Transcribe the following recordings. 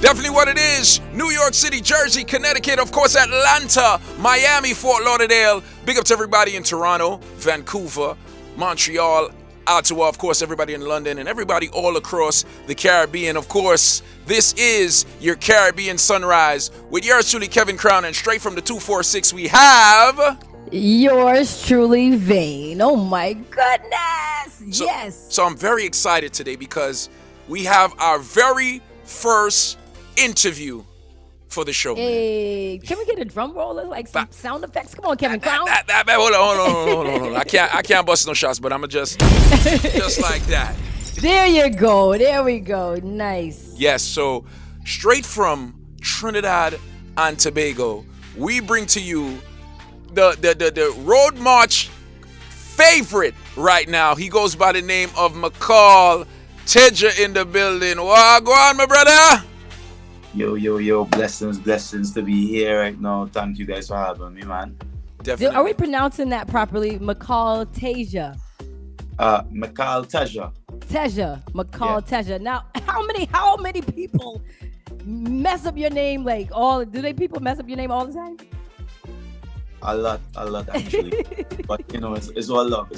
Definitely what it is. New York City, Jersey, Connecticut, of course, Atlanta, Miami, Fort Lauderdale. Big up to everybody in Toronto, Vancouver, Montreal, Ottawa, of course, everybody in London, and everybody all across the Caribbean. Of course, this is your Caribbean Sunrise with yours truly, Kevin Crown, and straight from the 246 we have... Yours truly, Vayne. Oh my goodness. So, Yes. So I'm very excited today because we have our very first interview for the show. Hey, can we get a drum roll, like some sound effects? Come on, Kevin Crown. Hold on. I can't bust no shots, but I'ma just like that. There you go. There we go. Nice. Yes. So straight from Trinidad and Tobago, we bring to you the road march favorite right now. He goes by the name of Mical Teja in the building. Wow, go on, my brother. Yo, blessings to be here right now. Thank you guys for having me, man. Definitely. Are we pronouncing that properly? Mical Teja. Mical Teja. Mical Teja. Now, how many people mess up your name? Like people mess up your name all the time? A lot actually. But you know, it's all love.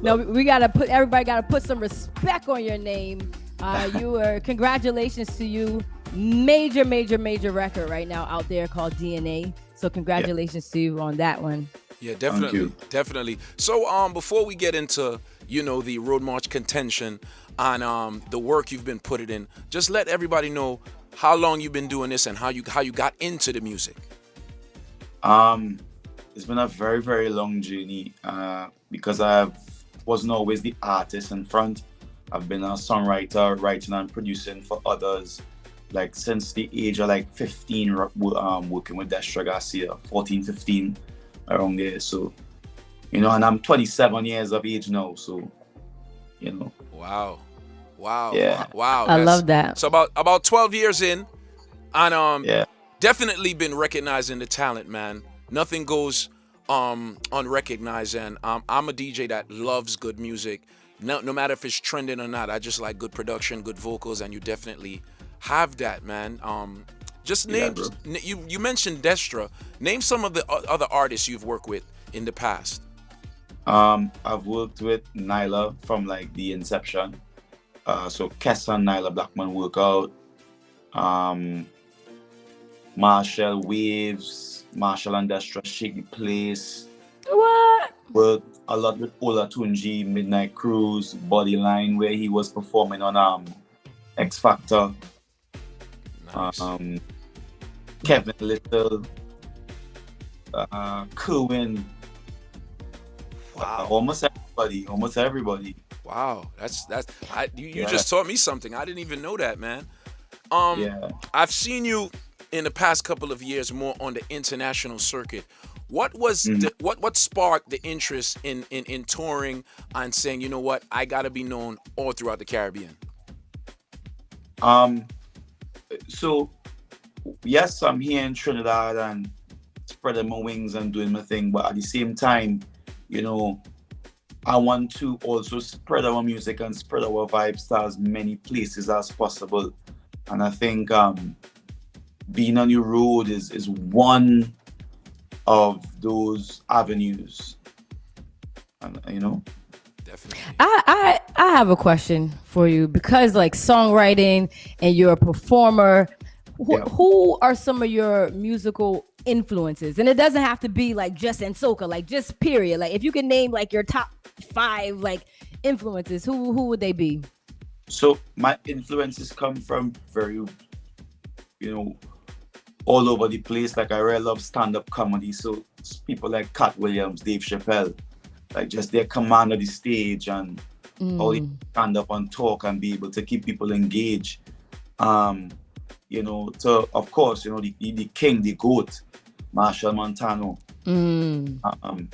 No, everybody gotta put some respect on your name. Congratulations to you. Major record right now out there called DNA. So congratulations to you on that one. Yeah, definitely. So before we get into, the Road March contention and the work you've been putting in, just let everybody know how long you've been doing this and how you got into the music. It's been a very, very long journey because I wasn't always the artist in front. I've been a songwriter, writing and producing for others, like since the age of 15, working with Destra Garcia, 14, 15, around there. So, and I'm 27 years of age now, so, Wow. Yeah. Wow. I love that. So about 12 years in, and yeah. Definitely been recognizing the talent, man. Nothing goes unrecognized, and I'm a DJ that loves good music. No matter if it's trending or not, I just like good production, good vocals, and you definitely have that, man. Just name you mentioned Destra. Name some of the other artists you've worked with in the past. I've worked with Nyla from the inception. So Kessa and Nyla Blackman work out. Marshall Waves, Marshall and Destra Shake the Place. What? Worked a lot with Ola Tunji, Midnight Cruise, Bodyline, where he was performing on X Factor. Nice. Kevin Little, Kerwin. Wow. Almost everybody. Wow. You just taught me something. I didn't even know that, man. Yeah. I've seen you in the past couple of years more on the international circuit. What was what sparked the interest in touring and saying, you know what, I gotta be known all throughout the Caribbean? So yes, I'm here in Trinidad and spreading my wings and doing my thing, but at the same time, I want to also spread our music and spread our vibes to as many places as possible. And I think being on your road is one of those avenues. And, Definitely. I have a question for you because songwriting and you're a performer. Who are some of your musical influences? And it doesn't have to be just in soca, just period. If you can name your top 5 influences, who would they be? So my influences come from very, all over the place. I really love stand-up comedy. So people like Cat Williams, Dave Chappelle, just their command of the stage and how they stand up and talk and be able to keep people engaged. To of course, the king, the GOAT, Marshall Montano. To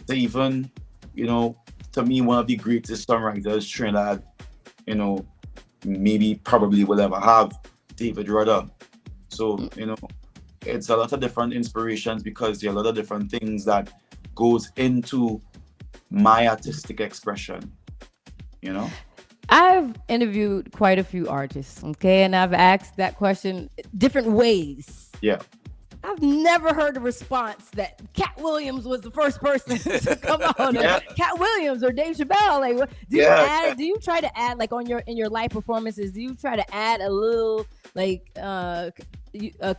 even, to me, one of the greatest songwriters Trinidad, probably will ever have, David Rudder. So, it's a lot of different inspirations because there are a lot of different things that goes into my artistic expression, I've interviewed quite a few artists, okay, and I've asked that question different ways. Yeah. I've never heard a response that Cat Williams was the first person to come out. Yeah. Cat Williams or Dave Chappelle. Like, do you add? Do you try to add, like, on in your live performances? Do you try to add a little, like, a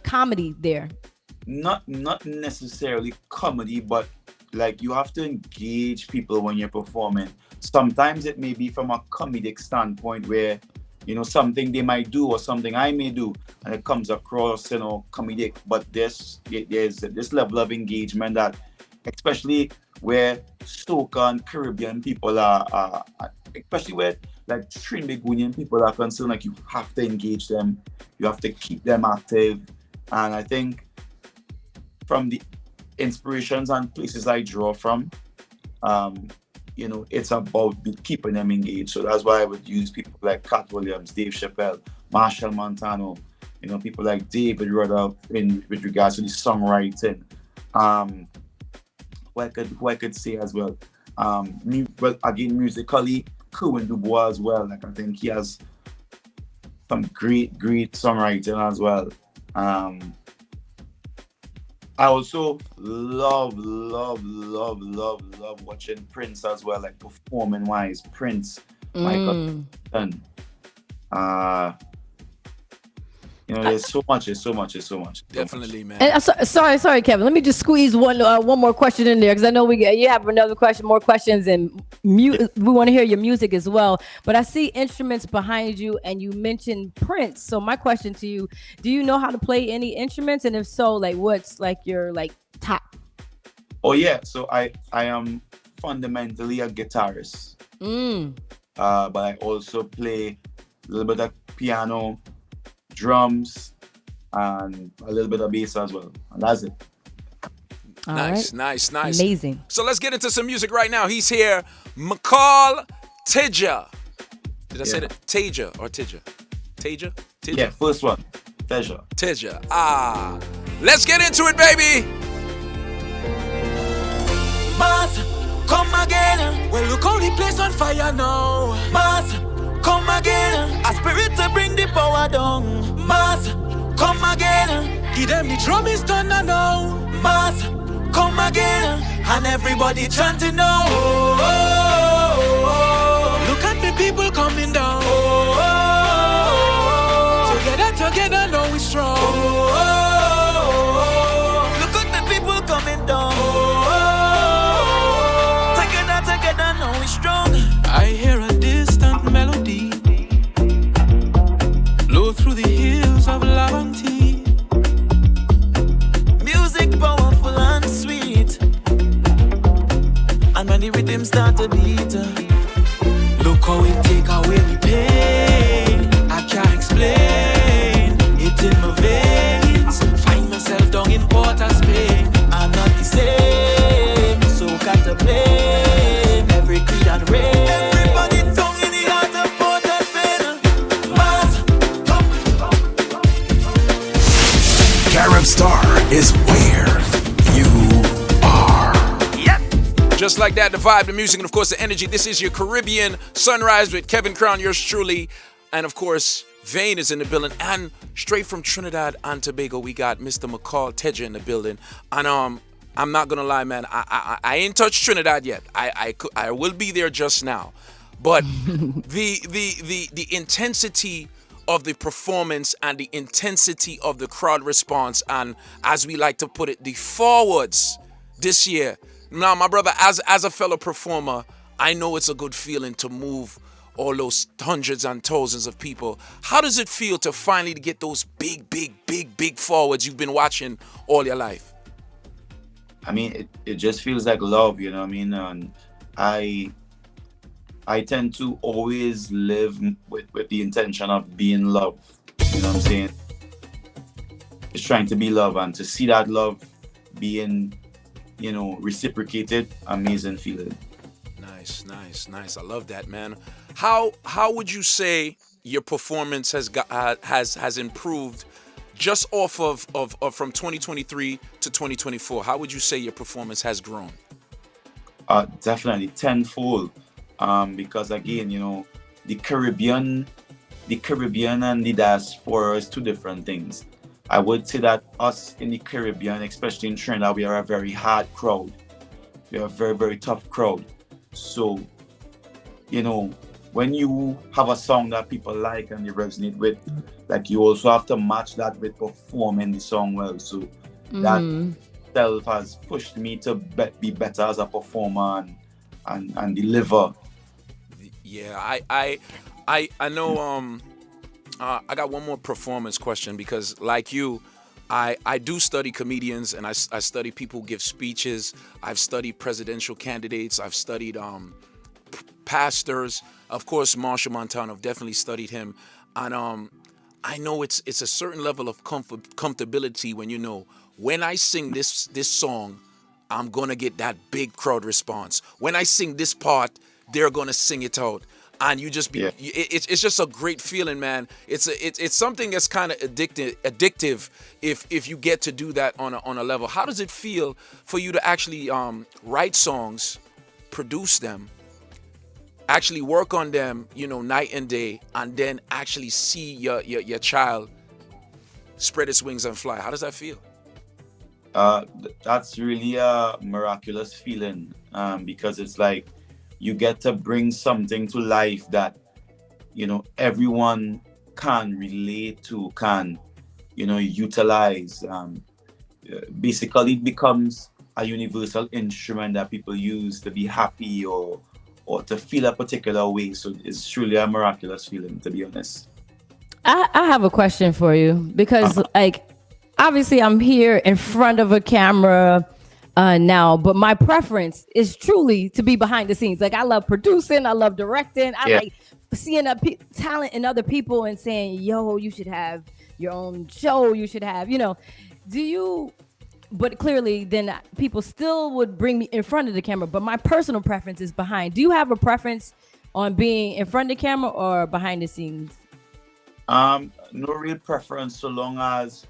comedy there? Not necessarily comedy, but like you have to engage people when you're performing. Sometimes it may be from a comedic standpoint where, you know, something they might do or something I may do, and it comes across, you know, comedic. But there's this level of engagement that, especially where soca and Caribbean people are especially where like Trinidadian people are concerned, like you have to engage them, you have to keep them active, and I think from the inspirations and places I draw from, you know, it's about keeping them engaged. So that's why I would use people like Cat Williams, Dave Chappelle, Marshall Montano, you know, people like David Rudder with regards to the songwriting. Who I could say as well. But again, musically, Cohen Dubois as well. Like I think he has some great songwriting as well. I also love watching Prince as well, like performing wise. Prince, Michael Teja. You know, there's so much. Definitely, man. And sorry, Kevin. Let me just squeeze one more question in there, because I know you have more questions, and we want to hear your music as well. But I see instruments behind you, and you mentioned Prince. So my question to you: do you know how to play any instruments? And if so, like, what's like your top? Oh yeah, so I am fundamentally a guitarist. But I also play a little bit of piano, drums, and a little bit of bass as well, and that's it. Nice. Amazing. So let's get into some music right now. He's here, Mical Teja. Did I say that? Teja or Teja? Teja? Yeah, first one, Teja. Teja. Let's get into it, baby. Mars, come again. Well, look how the place on fire now. Mars, come again. A spirit to bring the power down. Mars, come again. Give them the drum is thunder now. Mars, come again. And everybody chanting now. Oh, oh, oh, oh. Look at the people coming down. Oh, oh, oh, oh. Together, now we strong. Oh, oh, oh, oh. Look at the people coming down. Oh, oh, oh. Together, now we strong. I hear a distant melody blow through the hills of Lavanti. Music powerful and sweet, and when the rhythm start to beat, look how it take away the pain. I can't explain it in my veins. Find myself down in Port of Spain. I'm not the same, so got to blame every creed and race. Everybody down in the heart of Port of Spain. Mars, CaribStar is where you are. Just like that, the vibe, the music, and of course the energy. This is your Caribbean Sunrise with Kevin Crown, yours truly. And of course, Vayne is in the building. And straight from Trinidad and Tobago, we got Mr. Mical Teja in the building. And I'm not gonna lie, man, I ain't touched Trinidad yet. I will be there just now. But the intensity of the performance and the intensity of the crowd response, and as we like to put it, the forwards this year. Now, my brother, as a fellow performer, I know it's a good feeling to move all those hundreds and thousands of people. How does it feel to finally get those big forwards you've been watching all your life? I mean, it just feels like love, you know what I mean? And I tend to always live with the intention of being love. You know what I'm saying? It's trying to be love, and to see that love being, you know, reciprocated, amazing feeling. Nice. I love that, man. How would you say your performance has improved just off of from 2023 to 2024? How would you say your performance has grown? Definitely tenfold. Because again, you know, the Caribbean, and the diaspora is two different things. I would say that us in the Caribbean, especially in Trinidad, we are a very hard crowd. We are a very, very tough crowd. So, you know, when you have a song that people like and you resonate with, like you also have to match that with performing the song well. So that self has pushed me to be better as a performer and deliver. Yeah, I know. I got one more performance question because, like you, I do study comedians and I study people who give speeches. I've studied presidential candidates. I've studied pastors. Of course, Marshall Montano. I've definitely studied him, and I know it's a certain level of comfortability when you know when I sing this song, I'm gonna get that big crowd response. When I sing this part, they're gonna sing it out. And you just be, it's just a great feeling, man. It's something that's kind of addictive if you get to do that on a level. How does it feel for you to actually write songs, produce them, actually work on them, you know, night and day, and then actually see your child spread its wings and fly? How does that feel? That's really a miraculous feeling, because it's like you get to bring something to life that, you know, everyone can relate to, can, you know, utilize. Basically, it becomes a universal instrument that people use to be happy or to feel a particular way. So it's truly a miraculous feeling, to be honest. I have a question for you because, like, obviously I'm here in front of a camera now, but my preference is truly to be behind the scenes. Like, I love producing, I love directing, I like seeing talent in other people and saying, yo, you should have your own show, you should have, you know, but clearly then people still would bring me in front of the camera, but my personal preference is behind. Do you have a preference on being in front of the camera or behind the scenes? No real preference, so long as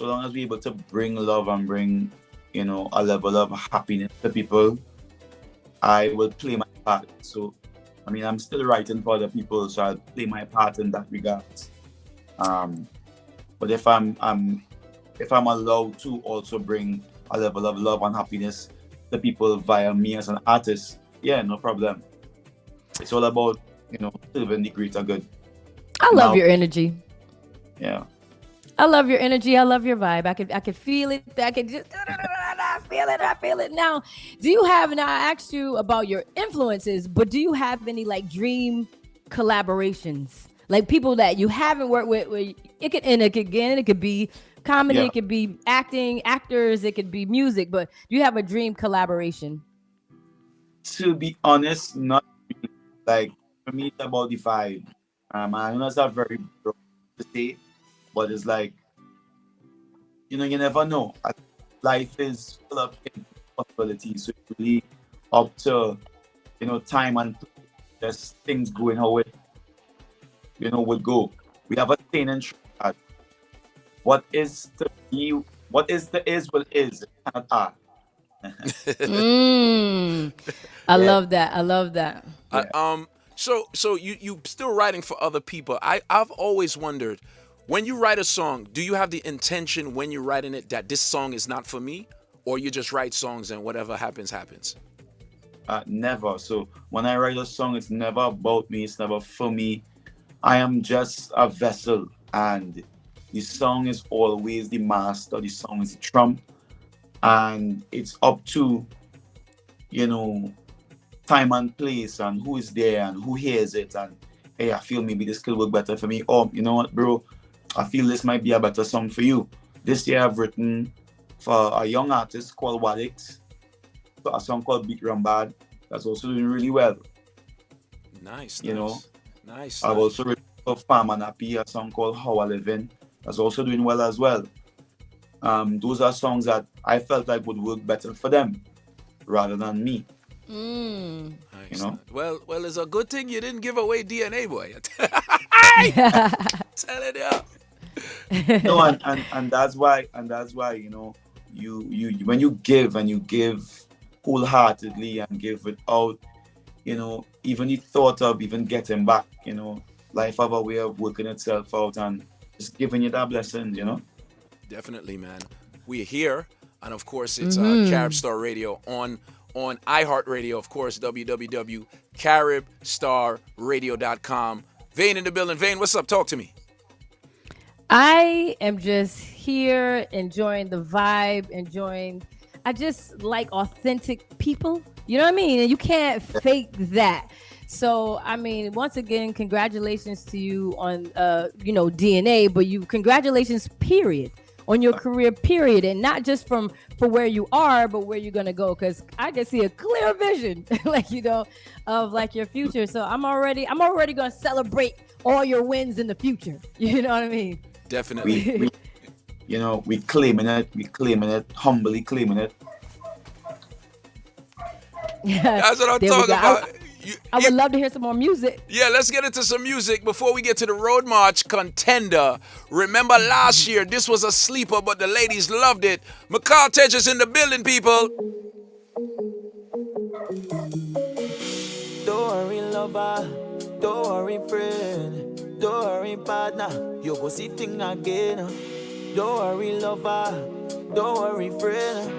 we're able to bring love and bring, you know, a level of happiness to people, I will play my part. So, I mean, I'm still writing for other people, so I'll play my part in that regard. But if I'm allowed to also bring a level of love and happiness to people via me as an artist, yeah, no problem. It's all about, you know, serving the greater good. I love your energy. Yeah. I love your energy. I love your vibe. I could feel it. I could just I feel it. Now, do you have, and I asked you about your influences, but do you have any like dream collaborations? Like people that you haven't worked with, where it could be comedy, it could be actors, it could be music, but do you have a dream collaboration? To be honest, not really. Like, for me, it's about the vibe. I know it's not very broad to say, but it's like, you know, you never know. Life is full of possibilities, so it's really up to, you know, time and just things going how it, you know, would go. We have a saying in Trinidad: what is to be, what is the is will is, it cannot are. I love that. I love that. Yeah. So you still writing for other people. I've always wondered, when you write a song, do you have the intention when you're writing it that this song is not for me, or you just write songs and whatever happens? Never. So when I write a song, it's never about me. It's never for me. I am just a vessel, and the song is always the master. The song is the trump, and it's up to, you know, time and place and who is there and who hears it, and hey, I feel maybe this could work better for me. Oh, you know what, bro? I feel this might be a better song for you. This year I've written for a young artist called Wadix, a song called Beat Rambad, that's also doing really well. Nice. You know, nice. I've also written for Farm and Happy, a song called How I Living, that's also doing well as well. Those are songs that I felt like would work better for them rather than me. Nice. You know? Well, it's a good thing you didn't give away DNA, boy. Telling you. No, and that's why, you know, you when you give and you give wholeheartedly and give without, even the thought of even getting back, life have a way of working itself out and just giving you that blessing. Definitely, man. We're here, and of course, it's CaribStar Radio on iHeartRadio, of course, www.caribstarradio.com. Vayne in the building. Vayne, what's up? Talk to me. I am just here enjoying the vibe, I just like authentic people. You know what I mean? And you can't fake that. So, I mean, once again, congratulations to you on, DNA, but congratulations, period, on your career, period. And not just for where you are, but where you're going to go. Cause I can see a clear vision, of like your future. So I'm already going to celebrate all your wins in the future. You know what I mean? Definitely. We claiming it, humbly claiming it. That's what I'm talking about. I would love to hear some more music. Yeah, let's get into some music before we get to the Road March contender. Remember last year, this was a sleeper, but the ladies loved it. Mical Teja's in the building, people. Don't worry, lover. Don't worry, friend. Don't worry, partner. You go see thing again. Don't worry, lover. Don't worry, friend.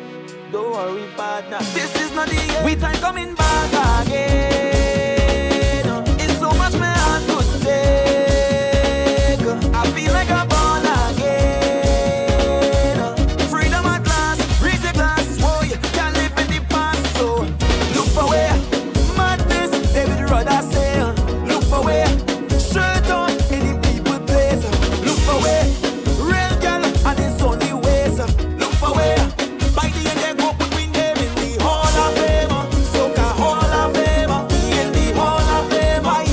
Don't worry, partner. This is not the end. We time coming back again. It's so much my heart to take. I feel like I'm born again. Freedom at last. Raise the glass. Oh, you can't live in the past. So look for where madness David Rudder sail. Look for where shirt on any people place. Look for where real girl and it's only ways. Look for where by the end they go put we name in the Hall of Fame. Soca Hall of Fame. In the Hall of Fame. Why?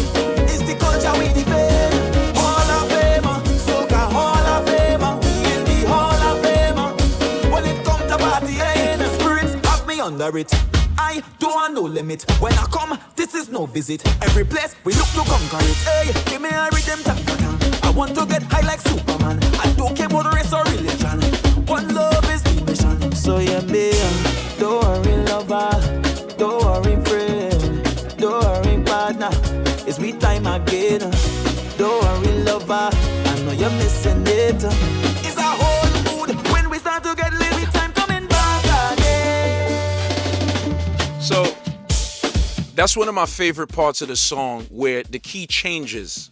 It's the culture we defend. Hall of Fame. Soca Hall of Fame. In the Hall of Fame. When it comes to party, the spirits have me under it. I don't want no limit. When I come, this is no visit. Every place we look to conquer it. Hey, give me a rhythm tap. I want to get high like Superman. I don't care about race or religion. One love is the mission. So yeah, me, don't worry, lover. Don't worry, friend. Don't worry, partner. It's we time again. Don't worry, lover. I know you're missing it. It's a whole mood when we start to get lit. We time coming back again. So that's one of my favorite parts of the song where the key changes.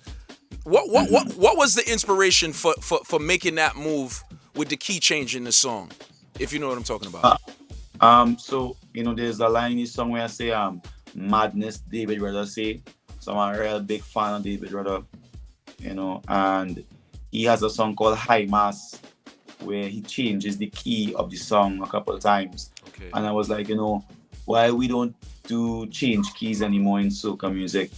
What was the inspiration for making that move with the key change in the song? If you know what I'm talking about. So there's a line in this song where I say madness David Rudder say. So I'm a real big fan of David Rudder, and he has a song called High Mass where he changes the key of the song a couple of times. Okay. And I was like, why we don't do change keys anymore in soca music?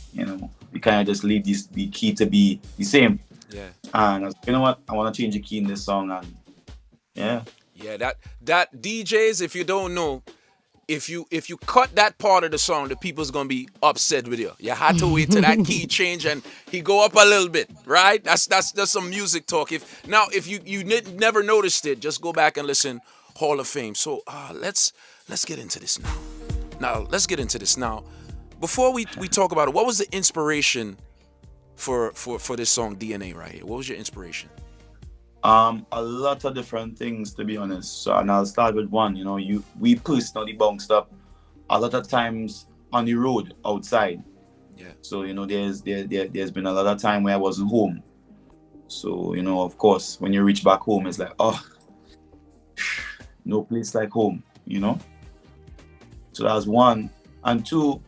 We kind of just leave the key to be the same. Yeah. And I was like, you know what? I want to change the key in this song, and yeah. Yeah, that DJs, if you don't know, if you cut that part of the song, the people's gonna be upset with you. You had to wait till that key change and he go up a little bit, right? That's some music talk. If you never noticed it, just go back and listen. Hall of Fame. So let's get into this now. Before we talk about it, what was the inspiration for this song DNA right here? What was your inspiration? A lot of different things, to be honest. So, and I'll start with one. We personally bounced up a lot of times on the road outside. Yeah. So there's been a lot of time where I wasn't home. So of course, when you reach back home, it's like, oh, no place like home. So that's one. And two,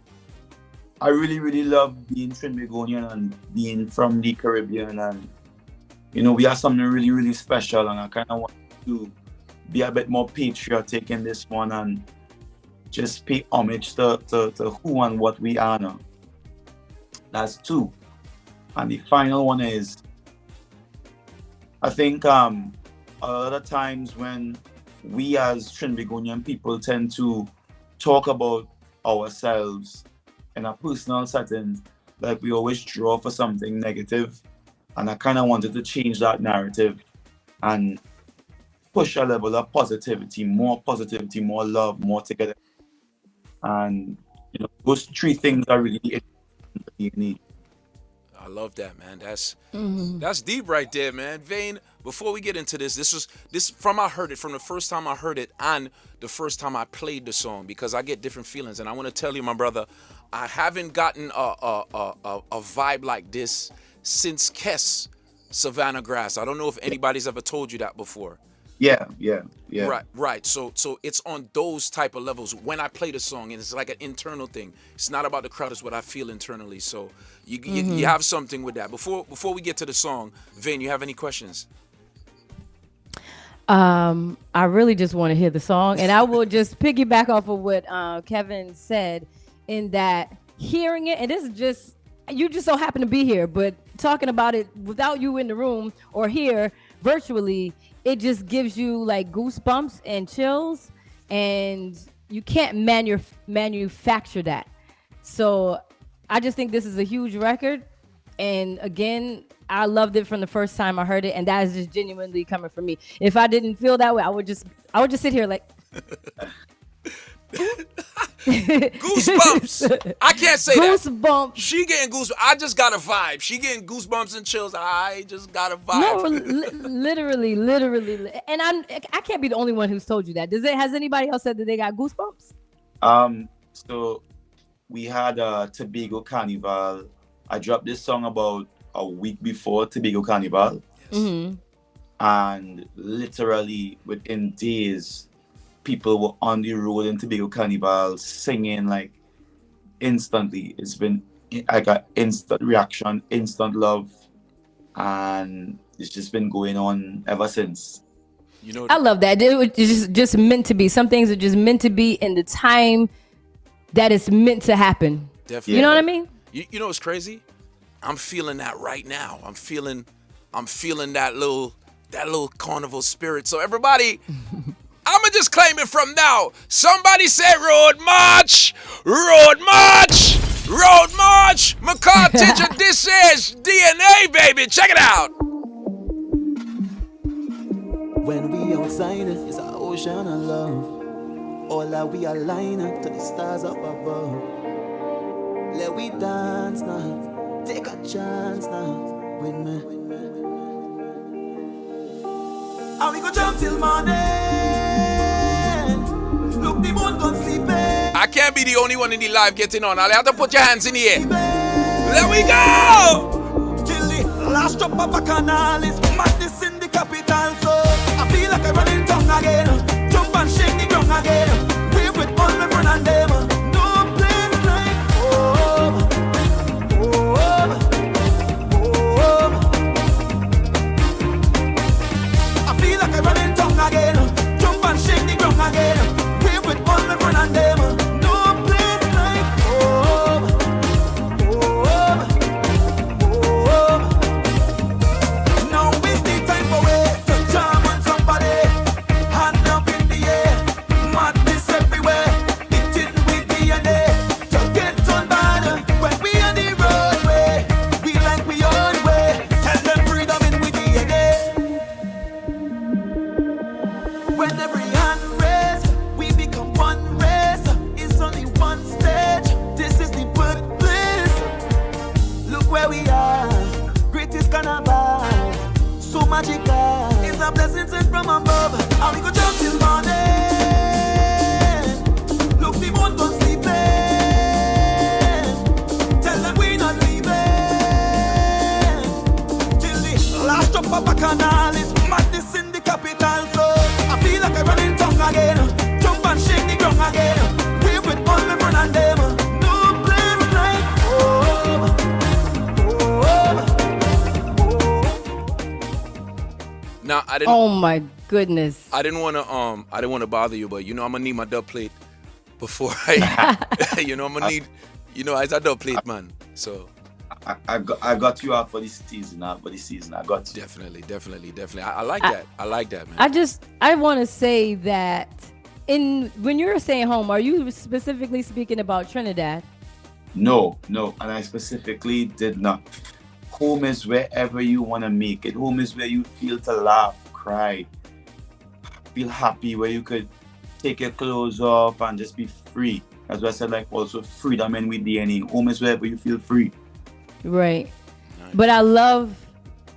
I really, really love being Trinbagonian and being from the Caribbean, and we have something really, really special, and I kind of want to be a bit more patriotic in this one and just pay homage to who and what we are now. That's two. And the final one is, I think a lot of times when we as Trinbagonian people tend to talk about ourselves in a personal setting, like we always draw for something negative. And I kind of wanted to change that narrative and push a level of positivity, more love, more together. And You know, those three things are really important you need. I love that, man. That's deep right there, man. Vayne, before we get into this from I heard it, from the first time I heard it and the first time I played the song, because I get different feelings. And I want to tell you, my brother, I haven't gotten a vibe like this since Kess Savannah Grass. I don't know if anybody's ever told you that before. Yeah. Right. So it's on those type of levels when I play the song, and it's like an internal thing. It's not about the crowd; it's what I feel internally. So you have something with that. Before we get to the song, Vayne, you have any questions? I really just want to hear the song, and I will just piggyback off of what Kevin said, in that hearing it, and this is just, you just so happen to be here, but talking about it without you in the room or here virtually, it just gives you like goosebumps and chills, and you can't manufacture that. So I just think this is a huge record, and again, I loved it from the first time I heard it, and that is just genuinely coming from me. If I didn't feel that way, I would just sit here like Goosebumps. I can't say goosebumps. that. She getting goosebumps. I just got a vibe. She getting goosebumps and chills. I just got a vibe. No, literally, and I can't be the only one who's told you that. Has anybody else said that they got goosebumps? So we had a Tobago Carnival. I dropped this song about a week before Tobago Carnival. Mm-hmm. And literally within days, people were on the road in Tobago Carnival singing like instantly. I got instant reaction, instant love, and it's just been going on ever since. You know, I love that. It's just meant to be. Some things are just meant to be in the time that it's meant to happen. Definitely. You know what I mean? You know what's crazy? I'm feeling that right now. I'm feeling that little carnival spirit. So everybody, I'ma just claim it from now. Somebody say road march, road march, road march. Mical Teja, this is DNA, baby. Check it out. When we outside, it's an ocean of love. All that we align to the stars up above. Let we dance now, take a chance now with me. And we go jump till morning. Look, the moon gone sleeping. I can't be the only one in the live getting on. I'll have to put your hands in the air. There we go. Till the last drop of a canal is madness in the capital. So I feel like I'm running tongue again. Jump and shake the ground again. Wave with all my friends and them. No place like home. Home. Home. I feel like I'm running tongue again. Jump and shake the ground again. Wave with all my friends and them. No place like home. Home. Home. Now is the time for it to jam on somebody. Hand up in the air. Madness everywhere. Eating with DNA. To get on bad. When we on the roadway. We like we own way. Tell them freedom in with DNA. When every hand raised, we become one race. It's only one stage. This is the birthplace. Look where we are. Greatest carnival. So magical. It's a blessing sent from above. And we go jump till morning. Look, the moon gone sleeping. Tell them we not leaving. Till the last drop of a canal is madness in the capital. So I feel like I'm running tongue again. Jump and shake the ground again. Wave with all my friends and them. No place like home. Home. Now I didn't. Oh my goodness. I didn't want to bother you, but I'm gonna need my dub plate before I, I'm gonna need, it's a dub plate, man. So I got you out for this season. I got you. definitely. I like that. I like that, man. I want to say that when you're saying home, are you specifically speaking about Trinidad? No, and I specifically did not. Home is wherever you want to make it. Home is where you feel to laugh, cry, feel happy, where you could take your clothes off and just be free. As I said, like also freedom and with DNA. Home is wherever you feel free. Right. But I love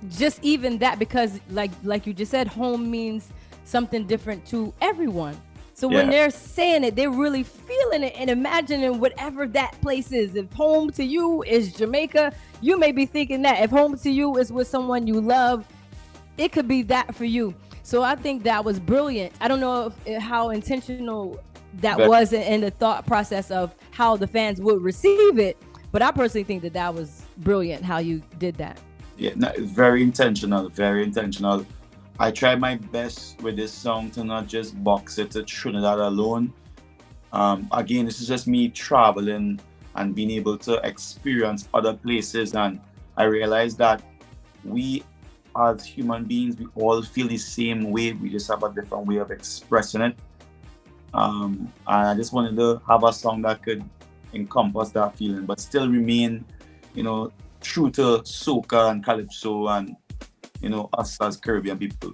just even that, because like you just said, home means something different to everyone. So when Yeah. they're saying it, they're really feeling it and imagining whatever that place is. If home to you is Jamaica, you may be thinking that. If home to you is with someone you love, it could be that for you. So I think that was brilliant. I don't know how intentional that was in the thought process of how the fans would receive it, but I personally think that was brilliant how you did that. Yeah, no, it's very intentional, very intentional. I tried my best with this song to not just box it to Trinidad alone. Again, this is just me traveling and being able to experience other places, and I realized that we as human beings, we all feel the same way. We just have a different way of expressing it. And I just wanted to have a song that could encompass that feeling, but still remain, true to soca and calypso and, us as Caribbean people.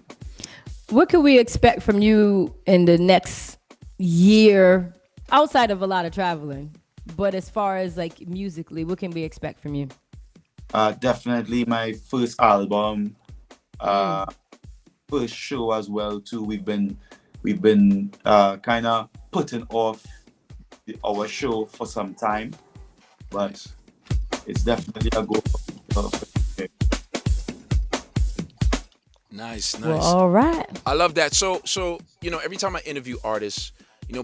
What can we expect from you in the next year, outside of a lot of traveling? But as far as like musically, what can we expect from you? Definitely my first album, first show as well too. We've been kind of putting off our show for some time, but it's definitely a go. Nice. Well, all right. I love that. So every time I interview artists,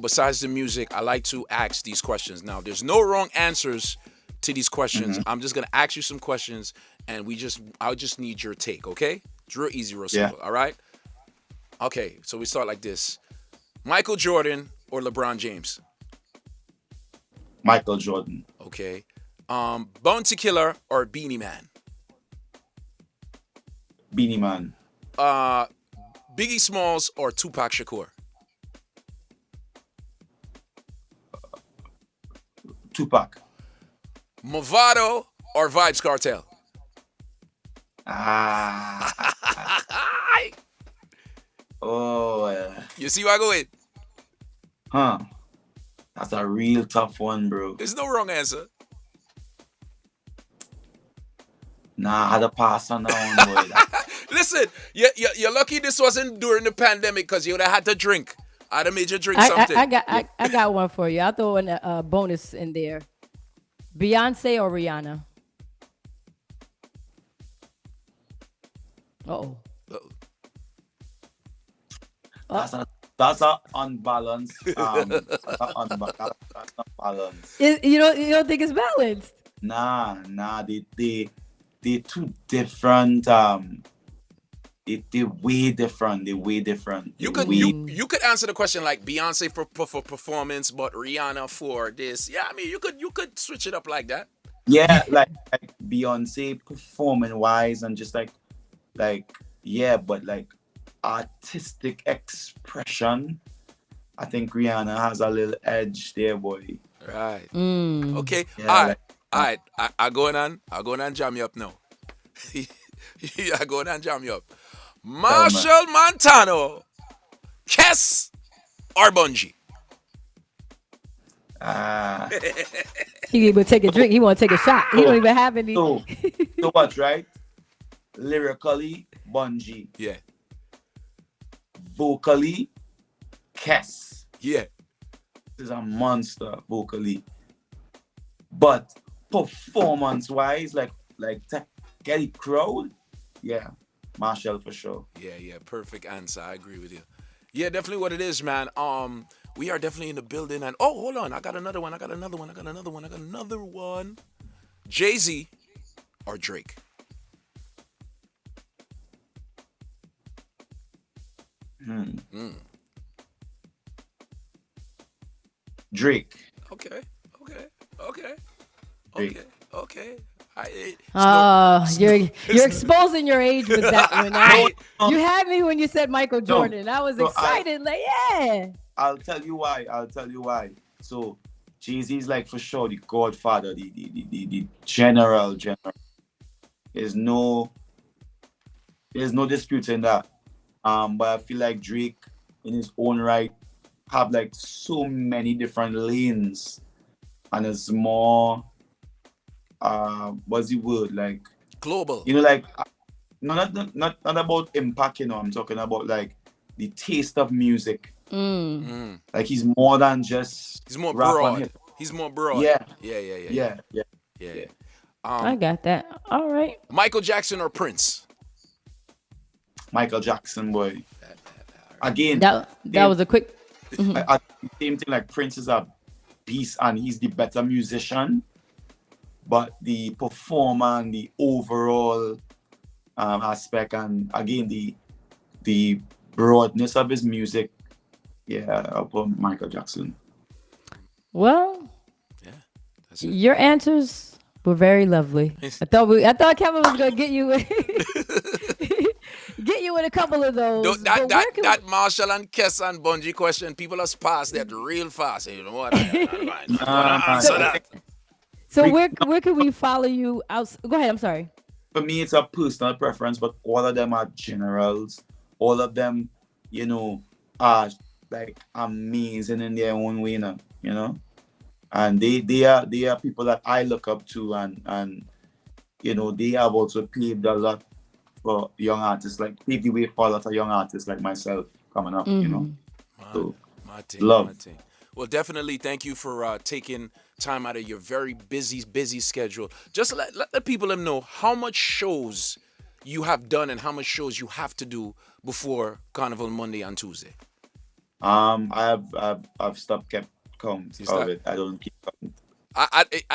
besides the music, I like to ask these questions. Now, there's no wrong answers to these questions. I'm just gonna ask you some questions, and I'll just need your take, okay? It's real easy, real simple. All right. Okay, so we start like this: Michael Jordan or LeBron James? Michael Jordan. Okay. Bounty Killer or Beanie Man? Beanie Man. Biggie Smalls or Tupac Shakur? Tupac. Movado or Vibes Cartel? You see where I go with? Huh. That's a real tough one, bro. There's no wrong answer. Nah, I had to pass on that one, boy. Listen, you're lucky this wasn't during the pandemic, because you would have had to drink. I'd have made you drink something. I got one for you. I'll throw in a bonus in there. Beyonce or Rihanna? Uh-oh. That's a unbalanced. That's not balanced. You don't think it's balanced? Nah. They too different. They're way different. You could answer the question like Beyonce for performance, but Rihanna for this. Yeah, I mean you could switch it up like that. Yeah, like Beyonce performing wise and just like but like artistic expression, I think Rihanna has a little edge there, boy. Right. Okay. Yeah, All right. I go in and jam you up now. I go in and jam you up. Marshall Montano, Kess or Bungie? He will take a drink. He want to take a shot. He don't even have any. So what, right? Lyrically, Bungie. Yeah. Vocally, Kess. Yeah. This is a monster vocally. But performance-wise, like to get it crowd, yeah, Marshall for sure. Yeah, perfect answer. I agree with you. Yeah, definitely what it is, man. We are definitely in the building, and hold on, I got another one. Jay-Z or Drake? Drake. Okay. Drake. You're exposing your age with that one. Right? You had me when you said Michael Jordan. I was excited. I'll tell you why. So Jay-Z is like for sure the godfather, the general. There's no disputing that. But I feel like Drake in his own right have like so many different lanes and it's more what's the word, like, Global. you know, like no, not about impact, you know. I'm talking about like the taste of music. Like he's more than just He's more rap and broad. hip. He's more broad. Yeah. Yeah. Yeah. I got that. All right. Michael Jackson or Prince? Michael Jackson, boy. Again, That was a quick. same thing. Like Prince is a beast, and he's the better musician. But the performer and the overall aspect, and again the broadness of his music, I'll put Michael Jackson. Well, That's it. your answers were very lovely. I thought Kevin was gonna get you with get you with a couple of those. That Marshall and Kess and Bungie question, people have passed that real fast. You know what? I'm gonna answer that. So where can we follow you out? Go ahead. I'm sorry. For me, it's a personal preference, but all of them are generals. All of them, you know, are like amazing in their own way, you know. And they are people that I look up to, and you know, they have also paved a lot for young artists, like paved the way for a lot of young artists like myself coming up, you know. So love. Well, definitely thank you for taking time out of your very busy schedule. Just let the people know how much shows you have done and how much shows you have to do before Carnival Monday and Tuesday. I've stopped kept count of it. I don't keep count.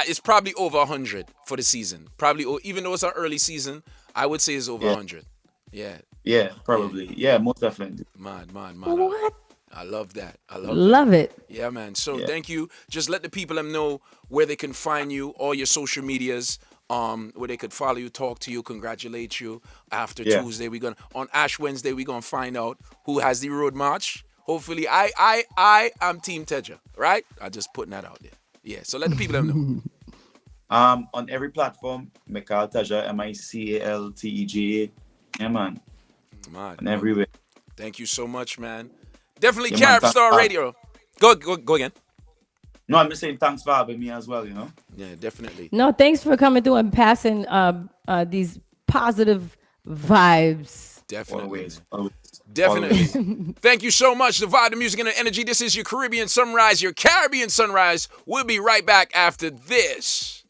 It's probably over 100 for the season. Probably, even though it's an early season, I would say it's over 100. Yeah. Yeah, probably. Yeah, most definitely. Mad. What? I love that. Love it. Yeah, man. So thank you. Just let the people know where they can find you, all your social medias, where they could follow you, talk to you, congratulate you. After Tuesday, on Ash Wednesday, we're gonna find out who has the road march. Hopefully, I am Team Teja, right? I'm just putting that out there. Yeah. So let the people know. On every platform, Mical Teja, MICALTEJA. Yeah, man. And everywhere. Thank you so much, man. Definitely CaribStar Radio. Go again. No, I'm just saying thanks for having me as well, you know? Yeah, definitely. No, thanks for coming through and passing these positive vibes. Definitely. Always. Definitely. Thank you so much. The vibe, the music, and the energy. This is your Caribbean Sunrise, your Caribbean Sunrise. We'll be right back after this.